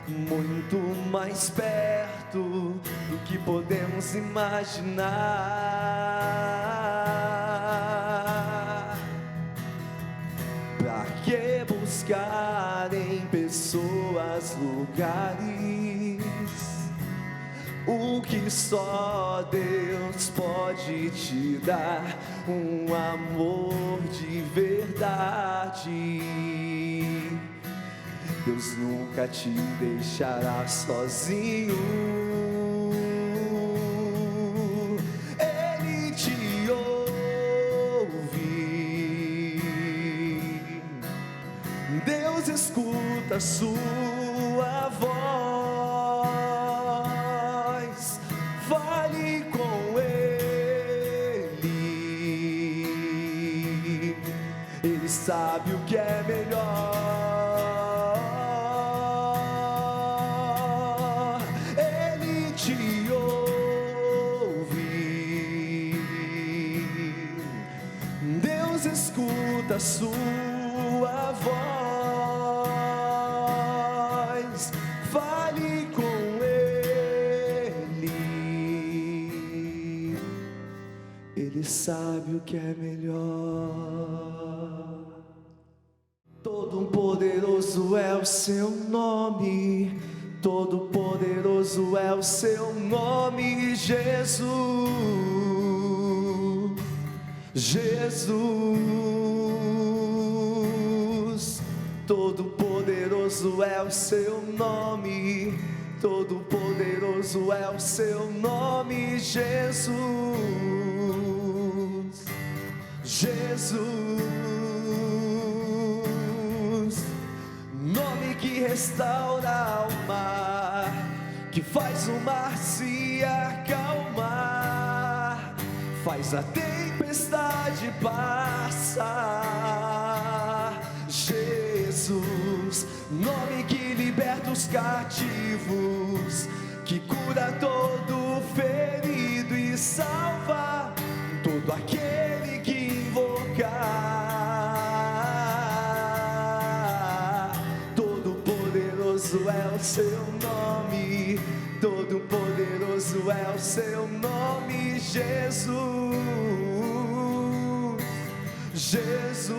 muito mais perto do que podemos imaginar. Pra que buscar em pessoas lugares o que só Deus pode te dar, um amor de verdade. Deus nunca te deixará sozinho. Ele te ouve. Deus escuta a sua voz. Fale com Ele. Ele sabe o que é melhor. Escuta a sua voz, fale com Ele. Ele sabe o que é melhor. Todo poderoso é o seu nome, todo poderoso é o seu nome, Jesus. Jesus, todo poderoso é o seu nome, todo poderoso é o seu nome, Jesus. Jesus, nome que restaura a alma, que faz o mar se acalmar, faz a tempestade passar. Jesus, nome que liberta os cativos, que cura todo ferido e salva todo aquele que invocar. Todo poderoso é o seu nome, todo poderoso é o seu nome, Jesus. Jesus,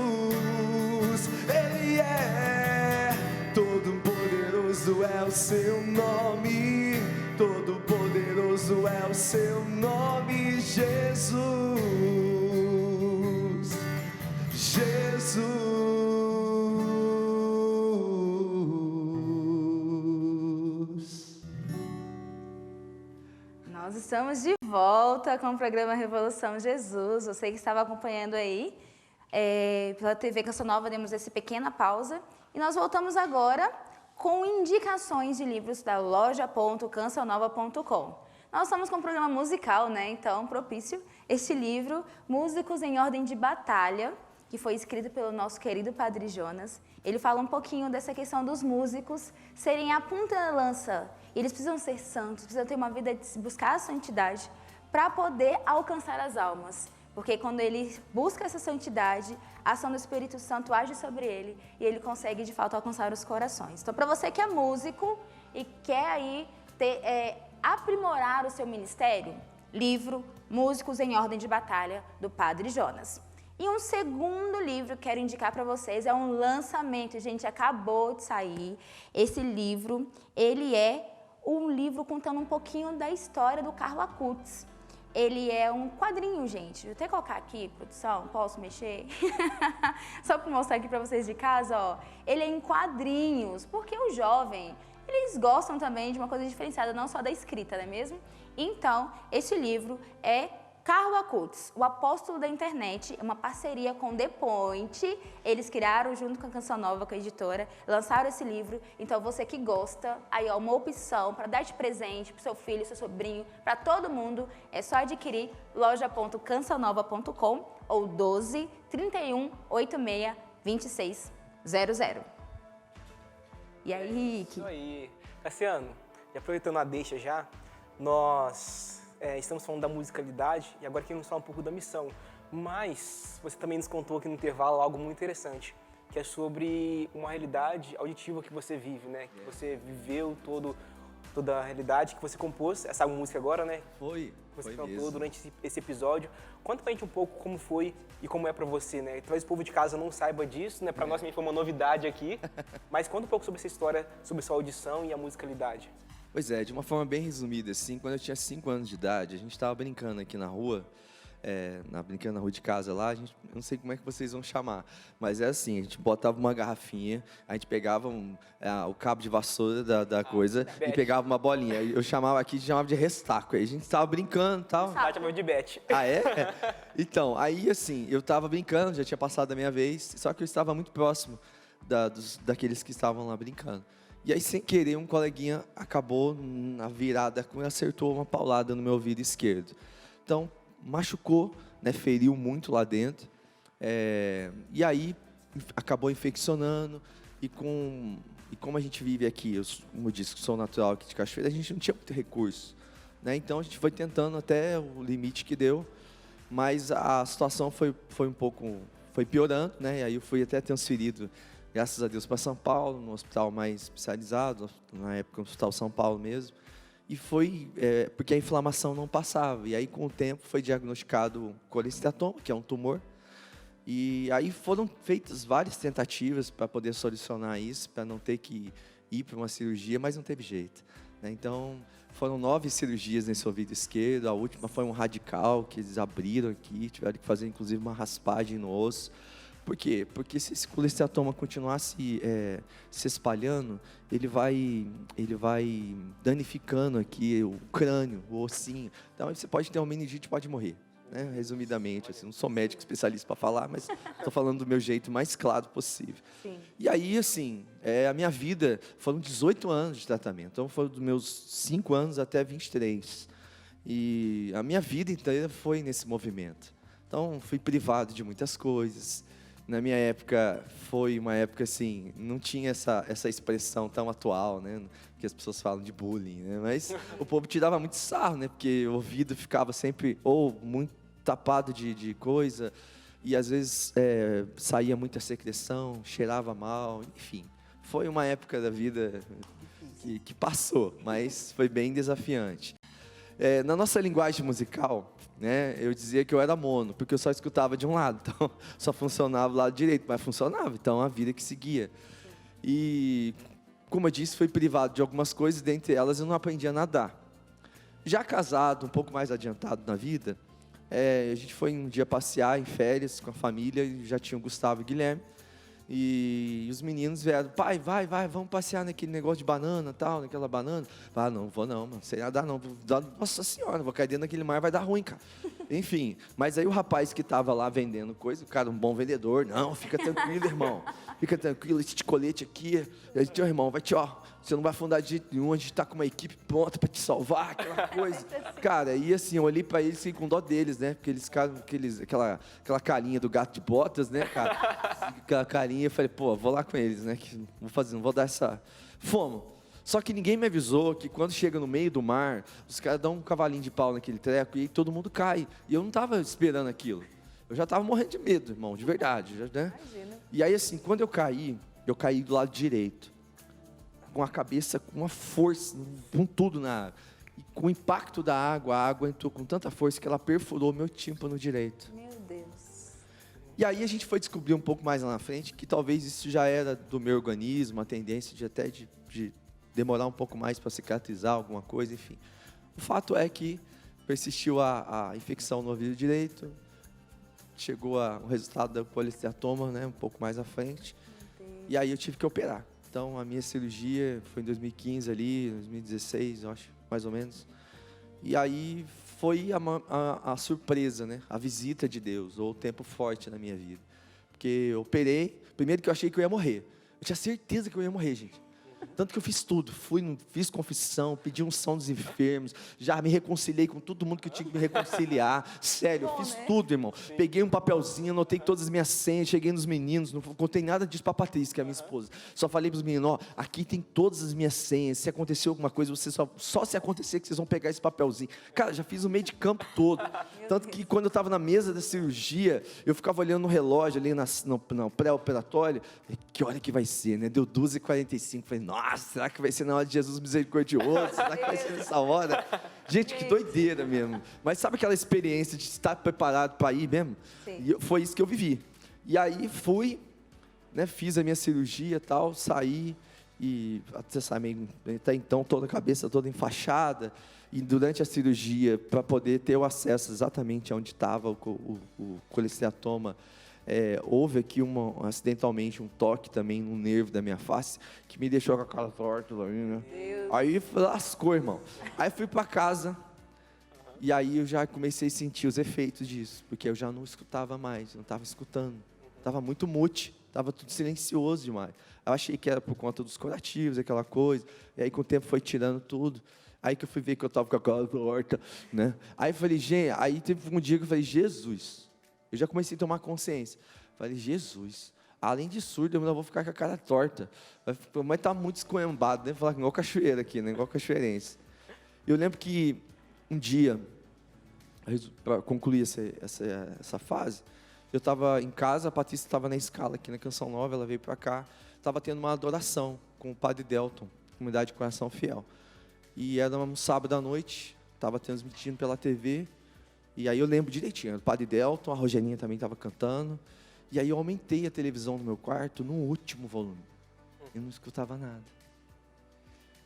Ele é todo poderoso, é o seu nome, todo poderoso é o seu nome, Jesus. Jesus. Nós estamos de volta com o programa Revolução Jesus. Você que estava acompanhando aí pela TV Canção Nova, demos essa pequena pausa. E nós voltamos agora com indicações de livros da loja.cancionova.com. Nós estamos com um programa musical, né? Então, propício este livro, Músicos em Ordem de Batalha, que foi escrito pelo nosso querido Padre Jonas. Ele fala um pouquinho dessa questão dos músicos serem a ponta da lança. Eles precisam ser santos, precisam ter uma vida de buscar a santidade para poder alcançar as almas. Porque quando ele busca essa santidade, a ação do Espírito Santo age sobre ele e ele consegue, de fato, alcançar os corações. Então, para você que é músico e quer aí aprimorar o seu ministério, livro Músicos em Ordem de Batalha, do Padre Jonas. E um segundo livro que quero indicar para vocês é um lançamento, gente, acabou de sair. Esse livro, ele é um livro contando um pouquinho da história do Carlo Acutis. Ele é um quadrinho, gente. Vou até colocar aqui, produção, posso mexer? Só para mostrar aqui para vocês de casa, ó. Ele é em quadrinhos, porque o jovem, eles gostam também de uma coisa diferenciada, não só da escrita, não é mesmo? Então, esse livro é Carlo Acutis, o apóstolo da internet, é uma parceria com The Point. Eles criaram, junto com a Canção Nova, com a editora, lançaram esse livro. Então, você que gosta, aí ó, uma opção para dar de presente para seu filho, seu sobrinho, para todo mundo, é só adquirir loja.cancionova.com ou 12 31 86 26 00. E aí, Rick? Isso aí. Cassiano, e aproveitando a deixa já, nós estamos falando da musicalidade e agora queremos falar um pouco da missão. Mas você também nos contou aqui no intervalo algo muito interessante, que é sobre uma realidade auditiva que você vive, né? Que você viveu toda a realidade, que você compôs essa música agora, né? Você cantou mesmo durante esse episódio. Conta pra gente um pouco como foi e como é pra você, né? Talvez o povo de casa não saiba disso, né? Pra nós também foi uma novidade aqui. Mas conta um pouco sobre essa história, sobre sua audição e a musicalidade. Pois é, de uma forma bem resumida, assim, quando eu tinha 5 anos de idade, a gente estava brincando aqui na rua, brincando na rua de casa lá, eu não sei como é que vocês vão chamar, mas é assim, a gente botava uma garrafinha, a gente pegava o cabo de vassoura da coisa e pegava uma bolinha. Eu chamava aqui, chamava de restaco, aí a gente estava brincando e tal. Lá chamava de Bete. Ah, é? Então, aí assim, eu estava brincando, já tinha passado a minha vez, só que eu estava muito próximo daqueles que estavam lá brincando. E aí, sem querer, um coleguinha acabou na virada, acertou uma paulada no meu ouvido esquerdo. Então, machucou, né, feriu muito lá dentro. E aí, acabou infeccionando. E como a gente vive aqui, como eu disse, sou natural aqui de Cachoeira, a gente não tinha muito recurso, né? Então, a gente foi tentando até o limite que deu. Mas a situação foi piorando, né? E aí eu fui até transferido, graças a Deus, para São Paulo, num hospital mais especializado, na época, no Hospital São Paulo mesmo. E foi porque a inflamação não passava. E aí, com o tempo, foi diagnosticado colesteatoma, que é um tumor. E aí foram feitas várias tentativas para poder solucionar isso, para não ter que ir para uma cirurgia, mas não teve jeito, né? Então, foram 9 cirurgias nesse ouvido esquerdo. A última foi um radical, que eles abriram aqui, tiveram que fazer, inclusive, uma raspagem no osso. Por quê? Porque se esse colesteatoma continuar se espalhando, ele vai danificando aqui o crânio, o ossinho. Então, você pode ter uma meningite, pode morrer, né? Resumidamente, assim, não sou médico especialista para falar, mas estou falando do meu jeito mais claro possível. Sim. E aí, assim, a minha vida, foram 18 anos de tratamento. Então, foram dos meus 5 anos até 23. E a minha vida inteira foi nesse movimento. Então, fui privado de muitas coisas. Na minha época, foi uma época assim, não tinha essa expressão tão atual, né? Que as pessoas falam de bullying, né? Mas o povo tirava muito sarro, né? Porque o ouvido ficava sempre muito tapado de coisa. E às vezes saía muita secreção, cheirava mal, enfim. Foi uma época da vida que passou, mas foi bem desafiante. Na nossa linguagem musical, né, eu dizia que eu era mono, porque eu só escutava de um lado, então só funcionava o lado direito, mas funcionava, então a vida que seguia. E, como eu disse, fui privado de algumas coisas, dentre elas eu não aprendi a nadar. Já casado, um pouco mais adiantado na vida, a gente foi um dia passear em férias com a família, e já tinha o Gustavo e o Guilherme, e os meninos vieram: pai, vai, vamos passear naquele negócio de banana, tal, naquela banana. Ah, não vou não, mano, sei nadar não, nossa senhora, vou cair dentro daquele mar, vai dar ruim, cara. Enfim, mas aí o rapaz que estava lá vendendo coisa, o cara, um bom vendedor: não, fica tranquilo, irmão, fica tranquilo, esse colete aqui, teu irmão, vai te, você não vai afundar de jeito nenhum, a gente tá com uma equipe pronta para te salvar, aquela coisa. Cara, e assim, eu olhei para eles e fiquei com dó deles, né, porque eles ficaram aquela carinha do gato de botas, né, cara, aquela carinha, eu falei, pô, vou lá com eles, né, que não vou dar essa... Fomos. Só que ninguém me avisou que quando chega no meio do mar, os caras dão um cavalinho de pau naquele treco e aí todo mundo cai. E eu não estava esperando aquilo. Eu já estava morrendo de medo, irmão, de verdade, né? Imagina. E aí, assim, quando eu caí do lado direito, com a cabeça, com uma força, com tudo na água. E com o impacto da água, a água entrou com tanta força que ela perfurou meu tímpano direito. Meu Deus. E aí a gente foi descobrir um pouco mais lá na frente que talvez isso já era do meu organismo, a tendência de demorar um pouco mais para cicatrizar alguma coisa, enfim. O fato é que persistiu a infecção no ouvido direito, chegou o resultado do colesteatoma, né, um pouco mais à frente, e aí eu tive que operar. Então, a minha cirurgia foi em 2015 ali, 2016, eu acho, mais ou menos. E aí foi a surpresa, né? A visita de Deus, ou o tempo forte na minha vida. Porque eu operei, primeiro que eu achei que eu ia morrer. Eu tinha certeza que eu ia morrer, gente. Tanto que eu fiz tudo, fiz confissão, pedi unção dos enfermos, já me reconciliei com todo mundo que eu tinha que me reconciliar. Sério, eu fiz tudo, irmão. Peguei um papelzinho, anotei todas as minhas senhas, cheguei nos meninos, não contei nada disso pra Patrícia, que é a minha esposa. Só falei pros meninos: aqui tem todas as minhas senhas, se acontecer alguma coisa, você só se acontecer que vocês vão pegar esse papelzinho. Cara, já fiz o meio de campo todo. Tanto que quando eu estava na mesa da cirurgia, eu ficava olhando no relógio ali no pré-operatório, que hora que vai ser, né? Deu 12h45, falei, nossa, será que vai ser na hora de Jesus misericordioso? Será que vai ser nessa hora? Gente, que doideira mesmo. Mas sabe aquela experiência de estar preparado para ir mesmo? Sim. E foi isso que eu vivi. E aí fui, né, fiz a minha cirurgia e tal, saí, E você sabe, até então toda a cabeça toda enfaixada. E durante a cirurgia, para poder ter o acesso exatamente onde estava o colesteatoma, houve aqui acidentalmente um toque também no nervo da minha face, que me deixou com a cara torta, né? Aí lascou, irmão. Aí fui para casa, e aí eu já comecei a sentir os efeitos disso, porque eu já não escutava mais, não estava escutando. Estava muito mute, estava tudo silencioso demais. Eu achei que era por conta dos curativos, aquela coisa, e aí com o tempo foi tirando tudo. Aí que eu fui ver que eu estava com a cara torta, né? Aí eu falei, gente, aí teve um dia que eu falei, Jesus, eu já comecei a tomar consciência. Falei, Jesus, além de surdo, eu não vou ficar com a cara torta. Mas tá muito escoembado, né? Falar igual cachoeira aqui, né? Igual cachoeirense. Eu lembro que um dia, para concluir essa fase, eu estava em casa, a Patrícia estava na escala aqui na Canção Nova, ela veio para cá, estava tendo uma adoração com o Padre Delton, Comunidade de Coração Fiel. E era um sábado à noite, estava transmitindo pela TV, e aí eu lembro direitinho, o Padre Delton, a Rogerinha também estava cantando, e aí eu aumentei a televisão no meu quarto no último volume. Eu não escutava nada.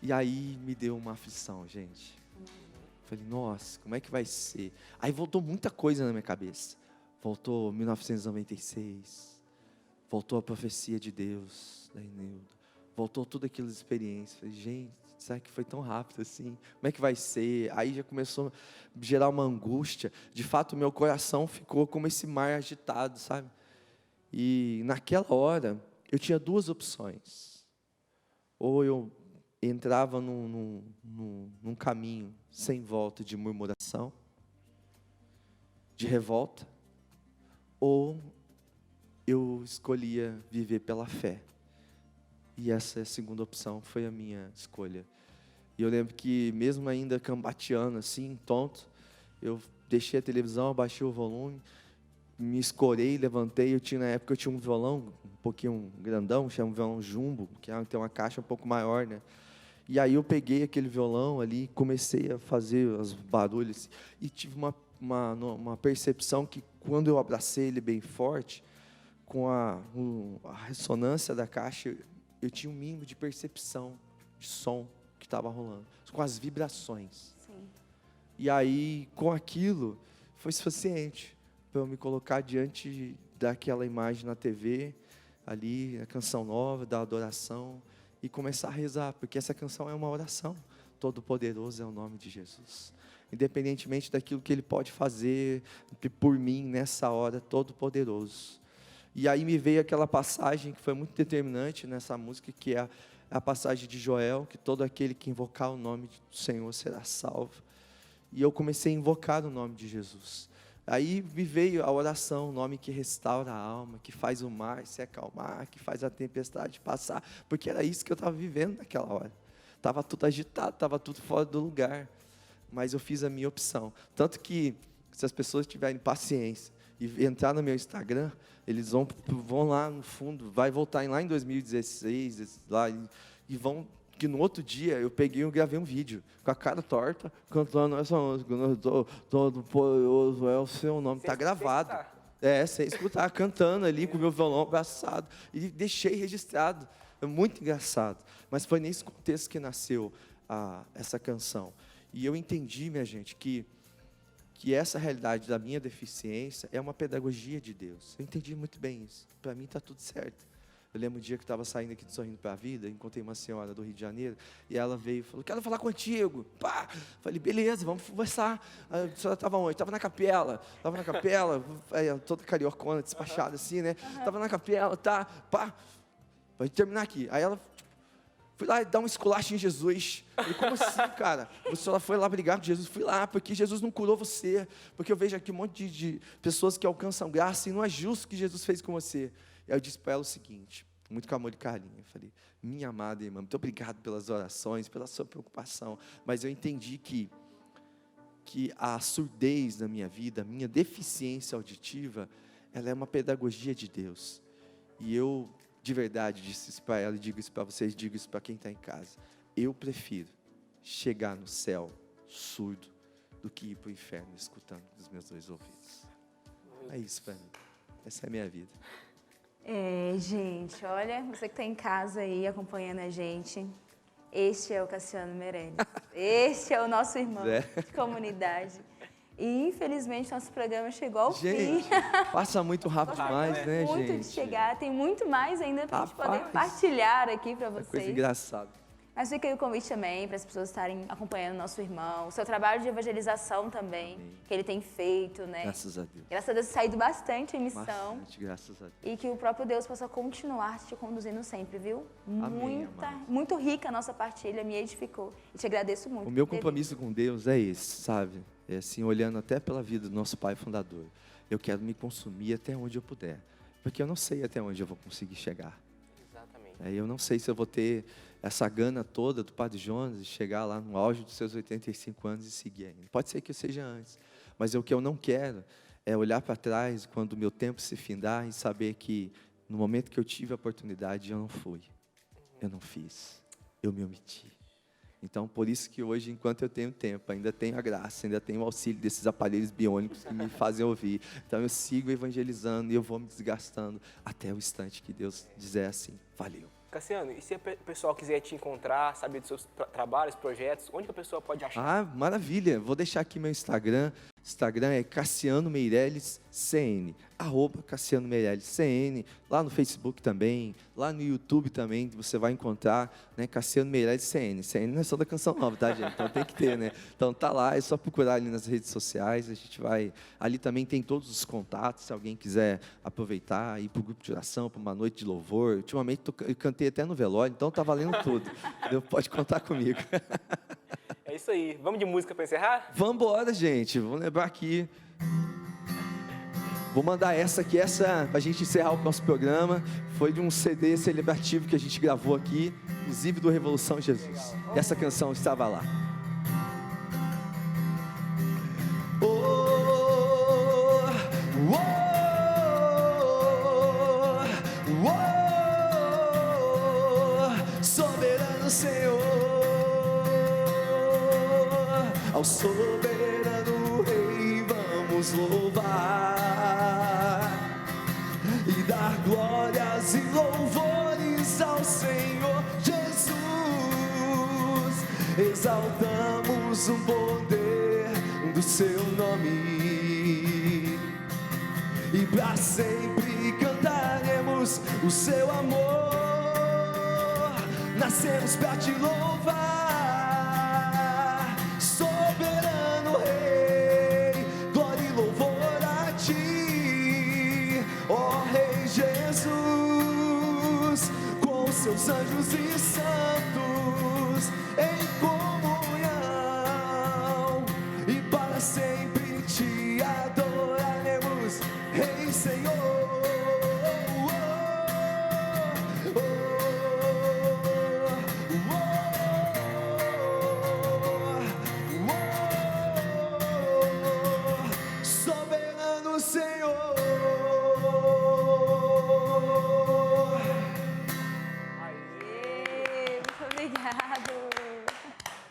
E aí me deu uma aflição, gente. Falei, nossa, como é que vai ser? Aí voltou muita coisa na minha cabeça. Voltou 1996, voltou a profecia de Deus, da Eneuda, voltou tudo aquelas experiências. Falei, gente, será que foi tão rápido assim? Como é que vai ser? Aí já começou a gerar uma angústia. De fato, meu coração ficou como esse mar agitado, sabe? E naquela hora, eu tinha duas opções. Ou eu entrava num caminho sem volta de murmuração, de revolta, ou eu escolhia viver pela fé. E essa segunda opção foi a minha escolha. E eu lembro que, mesmo ainda cambateando assim, tonto, eu deixei a televisão, abaixei o volume, me escorei, levantei. Na época eu tinha um violão um pouquinho grandão, chama um violão jumbo, que tem uma caixa um pouco maior, né? E aí eu peguei aquele violão ali, comecei a fazer os barulhos, e tive uma percepção que, quando eu abracei ele bem forte, com a ressonância da caixa, eu tinha um mínimo de percepção de som que estava rolando, com as vibrações. Sim. E aí, com aquilo, foi suficiente para eu me colocar diante daquela imagem na TV, ali, a Canção Nova, da adoração, e começar a rezar, porque essa canção é uma oração. Todo-Poderoso é o nome de Jesus. Independentemente daquilo que Ele pode fazer por mim nessa hora, Todo-Poderoso. E aí me veio aquela passagem que foi muito determinante nessa música, que é a passagem de Joel, que todo aquele que invocar o nome do Senhor será salvo. E eu comecei a invocar o nome de Jesus. Aí me veio a oração, o nome que restaura a alma, que faz o mar se acalmar, que faz a tempestade passar, porque era isso que eu estava vivendo naquela hora. Estava tudo agitado, estava tudo fora do lugar, mas eu fiz a minha opção. Tanto que, se as pessoas tiverem paciência e entrar no meu Instagram, eles vão lá no fundo, vai voltar lá em 2016, lá, e vão, que no outro dia eu peguei e gravei um vídeo, com a cara torta, cantando essa música, todo poderoso é o seu nome, está gravado. Sem escutar, cantando ali com o meu violão abraçado, e deixei registrado. É muito engraçado, mas foi nesse contexto que nasceu essa canção. E eu entendi, minha gente, que essa realidade da minha deficiência é uma pedagogia de Deus. Eu entendi muito bem isso. Para mim está tudo certo. Eu lembro um dia que eu estava saindo aqui de Sorrindo para a Vida, encontrei uma senhora do Rio de Janeiro, e ela veio e falou, quero falar contigo. Pá! Falei, beleza, vamos conversar. A senhora estava onde? Estava na capela, toda cariocona, despachada assim, né? Estava na capela, tá, pá, vai terminar aqui. Aí ela, fui lá dar um esculacho em Jesus. Falei, como assim, cara? Você foi lá brigar com Jesus? Fui lá, porque Jesus não curou você, porque eu vejo aqui um monte de pessoas que alcançam graça, e não é justo o que Jesus fez com você. E aí eu disse para ela o seguinte, muito com amor e carinho, eu falei, minha amada irmã, muito obrigado pelas orações, pela sua preocupação, mas eu entendi que a surdez na minha vida, a minha deficiência auditiva, ela é uma pedagogia de Deus. E eu, de verdade, disse isso para ela, e digo isso para vocês, digo isso para quem está em casa, eu prefiro chegar no céu surdo do que ir para o inferno escutando com os meus dois ouvidos. É isso para mim, essa é a minha vida. Gente, olha, você que está em casa aí acompanhando a gente, este é o Cassiano Meirelles. Este é o nosso irmão de comunidade. E, infelizmente, nosso programa chegou ao fim. Passa muito rápido demais, né, gente? Muito de chegar. Tem muito mais ainda para a gente poder partilhar aqui para vocês. Coisa engraçada. Mas fica aí o convite também para as pessoas estarem acompanhando o nosso irmão, o seu trabalho de evangelização também, que ele tem feito, né? Graças a Deus. Graças a Deus, saído bastante em missão. Bastante, graças a Deus. E que o próprio Deus possa continuar te conduzindo sempre, viu? Amém, muito rica a nossa partilha, me edificou. E te agradeço muito. O meu compromisso com Deus é esse, sabe? É assim, olhando até pela vida do nosso pai fundador. Eu quero me consumir até onde eu puder. Porque eu não sei até onde eu vou conseguir chegar. Exatamente. Eu não sei se eu vou ter essa gana toda do Padre Jonas de chegar lá no auge dos seus 85 anos e seguir ainda. Pode ser que eu seja antes, mas o que eu não quero é olhar para trás quando o meu tempo se findar e saber que no momento que eu tive a oportunidade eu não fui, eu não fiz, eu me omiti. Então, por isso que hoje, enquanto eu tenho tempo, ainda tenho a graça, ainda tenho o auxílio desses aparelhos biônicos que me fazem ouvir. Então, eu sigo evangelizando e eu vou me desgastando até o instante que Deus dizer assim, valeu. Cassiano, e se o pessoal quiser te encontrar, saber dos seus trabalhos, projetos, onde que a pessoa pode achar? Ah, maravilha. Vou deixar aqui meu Instagram. Instagram é Cassiano Meirelles CN, @Cassiano Meirelles CN, lá no Facebook também, lá no YouTube também, você vai encontrar, né, Cassiano Meirelles CN. CN não é só da Canção Nova, tá, gente? Então tem que ter, né? Então tá lá, é só procurar ali nas redes sociais, a gente vai, ali também tem todos os contatos, se alguém quiser aproveitar, ir para o grupo de oração, para uma noite de louvor. Ultimamente eu cantei até no velório, então tá valendo tudo. Pode contar comigo. É isso aí. Vamos de música para encerrar? Vamos embora, gente. Vamos lembrar aqui. Vou mandar essa aqui, pra gente encerrar o nosso programa. Foi de um CD celebrativo que a gente gravou aqui, inclusive do Revolução Jesus. E essa canção estava lá. Soberano Senhor, ao soberano Rei vamos louvar e dar glórias e louvores ao Senhor Jesus. Exaltamos o poder do seu nome e para sempre cantaremos o seu amor. Nascemos para te louvar, soberano Rei, glória e louvor a ti, ó Rei Jesus, com seus anjos e santos em comunhão, e para sempre te adoraremos, Rei Senhor.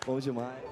Bom demais.